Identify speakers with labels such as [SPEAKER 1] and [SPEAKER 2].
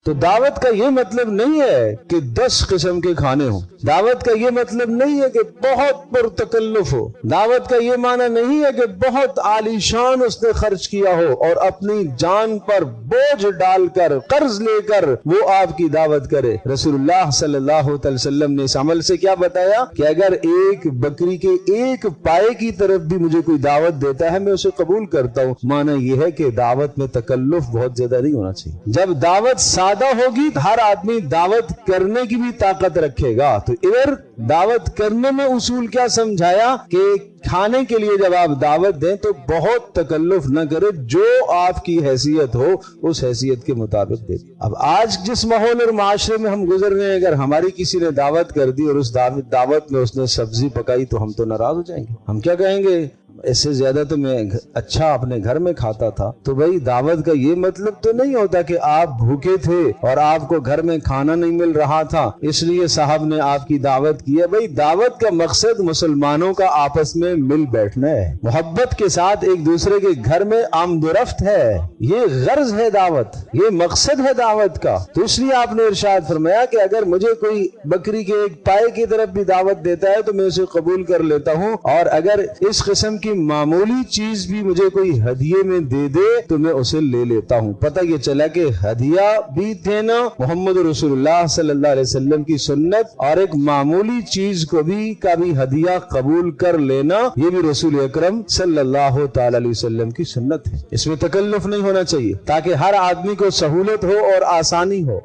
[SPEAKER 1] تو دعوت کا یہ مطلب نہیں ہے کہ 10 قسم کے کھانے ہوں، دعوت کا یہ مطلب نہیں ہے کہ بہت پرتکلف ہو، دعوت کا یہ معنی نہیں ہے کہ بہت عالی شان اس نے خرچ کیا ہو اور اپنی جان پر بوجھ ڈال کر قرض لے کر وہ آپ کی دعوت کرے۔ رسول اللہ صلی اللہ علیہ وسلم نے اس عمل سے کیا بتایا کہ اگر ایک بکری کے ایک پائے کی طرف بھی مجھے کوئی دعوت دیتا ہے میں اسے قبول کرتا ہوں۔ معنی یہ ہے کہ دعوت میں تکلف بہت زیادہ نہیں ہونا چاہیے۔ جب دعوت سادہ ہوگی تو ہر آدمی دعوت کرنے کی بھی طاقت رکھے گا۔ تو ادھر دعوت کرنے میں اصول کیا سمجھایا کہ کھانے کے لیے جب آپ دعوت دیں تو بہت تکلف نہ کرے، جو آپ کی حیثیت ہو اس حیثیت کے مطابق دے۔ اب آج جس ماحول اور معاشرے میں ہم گزر رہے ہیں، اگر ہماری کسی نے دعوت کر دی اور اس دعوت میں اس نے سبزی پکائی تو ہم تو ناراض ہو جائیں گے۔ ہم کیا کہیں گے؟ اس سے زیادہ تو میں اچھا اپنے گھر میں کھاتا تھا۔ تو بھائی دعوت کا یہ مطلب تو نہیں ہوتا کہ آپ بھوکے تھے اور آپ کو گھر میں کھانا نہیں مل رہا تھا اس لیے صاحب نے آپ کی دعوت کی ہے۔ بھائی دعوت کا مقصد مسلمانوں کا آپس میں مل بیٹھنا ہے، محبت کے ساتھ ایک دوسرے کے گھر میں آمد و رفت ہے، یہ غرض ہے دعوت، یہ مقصد ہے دعوت کا۔ تو اس لیے آپ نے ارشاد فرمایا کہ اگر مجھے کوئی بکری کے ایک پائے کی طرف بھی دعوت دیتا ہے تو میں اسے قبول کر لیتا ہوں، اور اگر اس قسم کی معمولی چیز بھی مجھے کوئی ہدیے میں دے دے تو میں اسے لے لیتا ہوں۔ پتہ یہ چلا کہ ہدیہ بھی دینا محمد رسول اللہ صلی اللہ علیہ وسلم کی سنت، اور ایک معمولی چیز کو بھی ہدیہ قبول کر لینا یہ بھی رسول اکرم صلی اللہ تعالی علیہ وسلم کی سنت ہے۔ اس میں تکلف نہیں ہونا چاہیے تاکہ ہر آدمی کو سہولت ہو اور آسانی ہو۔